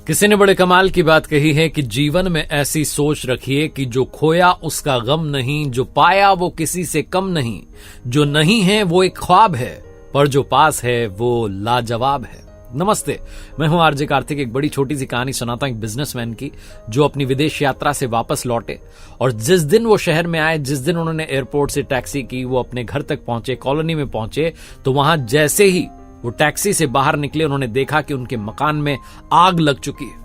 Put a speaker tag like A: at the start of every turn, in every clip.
A: किसी ने बड़े कमाल की बात कही है कि जीवन में ऐसी सोच रखिए कि जो खोया उसका गम नहीं, जो पाया वो किसी से कम नहीं, जो नहीं है वो एक ख्वाब है, पर जो पास है वो लाजवाब है। नमस्ते, मैं हूं आरजे कार्तिक। एक बड़ी छोटी सी कहानी सुनाता हूं एक बिजनेसमैन की जो अपनी विदेश यात्रा से वापस लौटे और जिस दिन वो शहर में आए, जिस दिन उन्होंने एयरपोर्ट से टैक्सी की, वो अपने घर तक पहुंचे, कॉलोनी में पहुंचे, तो वहां जैसे ही वो टैक्सी से बाहर निकले उन्होंने देखा कि उनके मकान में आग लग चुकी है।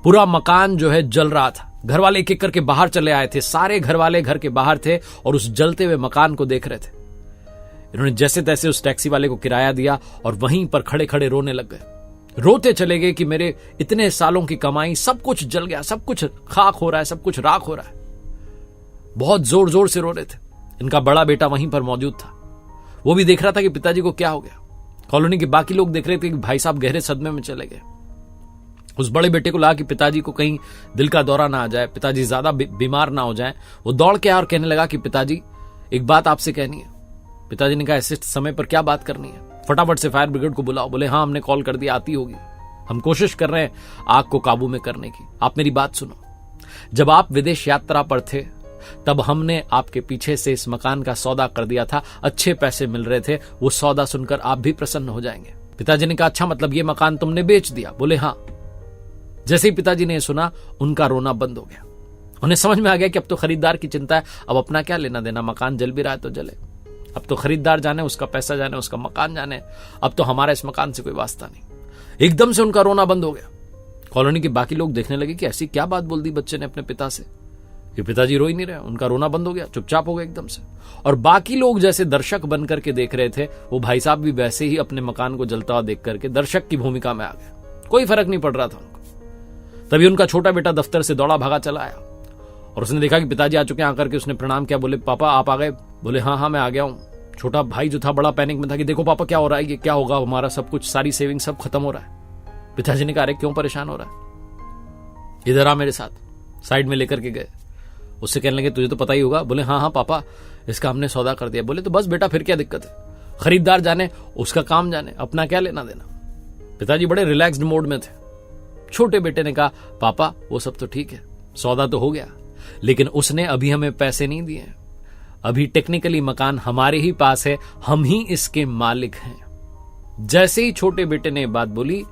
A: पूरा मकान जो है जल रहा था। घर वाले एक एक करके बाहर चले आए थे। सारे घर वाले घर के बाहर थे और उस जलते हुए मकान को देख रहे थे। इन्होंने जैसे तैसे उस टैक्सी वाले को किराया दिया और वहीं पर खड़े खड़े रोने लग गए। रोते चले गए कि मेरे इतने सालों की कमाई सब कुछ जल गया, सब कुछ खाक हो रहा है, सब कुछ राख हो रहा है। बहुत जोर जोर से रो रहे थे। इनका बड़ा बेटा वहीं पर मौजूद था। वो भी देख रहा था कि पिताजी को क्या हो गया। कॉलोनी के बाकी लोग देख रहे थे कि भाई साहब गहरे सदमे में चले गए। उस बड़े बेटे को लगा कि पिताजी को कहीं दिल का दौरा ना आ जाए, पिताजी ज्यादा बीमार ना हो जाएं। वो दौड़ के आया और कहने लगा कि पिताजी एक बात आपसे कहनी है। पिताजी ने कहा ऐसे समय पर क्या बात करनी है? फटाफट से फायर ब्रिगेड को बुलाओ। बोले हाँ, हमने कॉल कर दिया, आती होगी। हम कोशिश कर रहे हैं आग को काबू में करने की। आप मेरी बात सुनो। जब आप विदेश यात्रा पर थे तब हमने आपके पीछे से इस मकान का सौदा कर दिया था। अच्छे पैसे मिल रहे थे। वो सौदा सुनकर आप भी प्रसन्न हो जाएंगे। पिताजी ने कहा अच्छा, मतलब ये मकान तुमने बेच दिया? बोले हाँ। जैसे ही पिताजी ने सुना उनका रोना बंद हो गया। उन्हें समझ में आ गया कि अब तो खरीदार की चिंता है, अब अपना क्या लेना देना, मकान जल भी रहा है तो जले। अब तो खरीदार जाने, उसका पैसा जाने, उसका मकान जाने, अब तो हमारा इस मकान से कोई वास्ता नहीं। एकदम से उनका रोना बंद हो गया। कॉलोनी के बाकी लोग देखने लगे कि ऐसी क्या बात बोल दी बच्चे ने अपने पिता से कि पिताजी रो ही नहीं रहे, उनका रोना बंद हो गया, चुपचाप हो गए एकदम से। और बाकी लोग जैसे दर्शक बनकर के देख रहे थे, वो भाई साहब भी वैसे ही अपने मकान को जलता हुआ देख करके दर्शक की भूमिका में आ गए। कोई फर्क नहीं पड़ रहा था उनको। तभी उनका छोटा बेटा दफ्तर से दौड़ा भागा चला आया और उसने देखा कि पिताजी आ चुके हैं। आकर के उसने प्रणाम किया। बोले पापा आप आ गए? बोले हाँ हाँ मैं आ गया हूं। छोटा भाई जो था बड़ा पैनिक में था कि देखो पापा क्या हो रहा है, ये क्या होगा, हमारा सब कुछ, सारी सेविंग सब खत्म हो रहा है। पिताजी ने कहा अरे क्यों परेशान हो रहा है, इधर आ मेरे साथ। साइड में लेकर के गए। उससे कहने लगे तुझे तो पता ही होगा। बोले हाँ हाँ पापा, इसका हमने सौदा कर दिया। बोले तो बस बेटा फिर क्या दिक्कत है, खरीदार जाने, उसका काम जाने, अपना क्या लेना देना। पिताजी बड़े रिलैक्स्ड मोड में थे। छोटे बेटे ने कहा पापा वो सब तो ठीक है, सौदा तो हो गया, लेकिन उसने अभी हमें पैसे नहीं दिए। अभी टेक्निकली मकान हमारे ही पास है, हम ही इसके मालिक हैं। जैसे ही छोटे बेटे ने बात बोली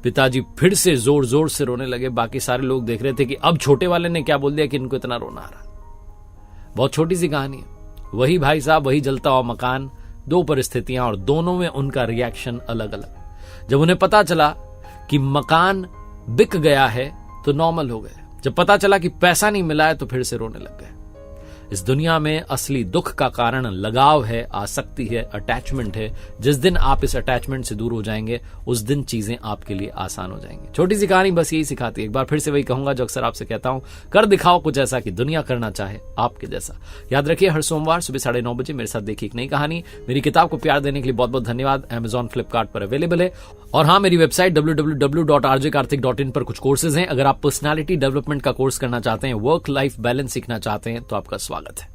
A: पिताजी फिर से जोर जोर से रोने लगे। बाकी सारे लोग देख रहे थे कि अब छोटे वाले ने क्या बोल दिया कि इनको इतना रोना आ रहा। बहुत छोटी सी कहानी है। वही भाई साहब, वही जलता हुआ मकान, दो परिस्थितियां और दोनों में उनका रिएक्शन अलग अलग। जब उन्हें पता चला कि मकान बिक गया है तो नॉर्मल हो गए। जब पता चला कि पैसा नहीं मिला है तो फिर से रोने लग गए। इस दुनिया में असली दुख का कारण लगाव है, आसक्ति है, अटैचमेंट है। जिस दिन आप इस अटैचमेंट से दूर हो जाएंगे उस दिन चीजें आपके लिए आसान हो जाएंगी। छोटी सी कहानी बस यही सिखाती है। एक बार फिर से वही कहूंगा जो अक्सर आपसे कहता हूं, कर दिखाओ कुछ ऐसा कि दुनिया करना चाहे आपके जैसा। याद रखिए हर सोमवार सुबह 9:30 बजे मेरे साथ देखिए एक नई कहानी। मेरी किताब को प्यार देने के लिए बहुत बहुत धन्यवाद। Amazon, फ्लिपकार्ट पर अवेलेबल है। और हाँ, मेरी वेबसाइट www.rjkartik.in पर कुछ कोर्सेज हैं। अगर आप पर्सनालिटी डेवलपमेंट का कोर्स करना चाहते हैं, वर्क लाइफ बैलेंस सीखना चाहते हैं तो आपका स्वागत है।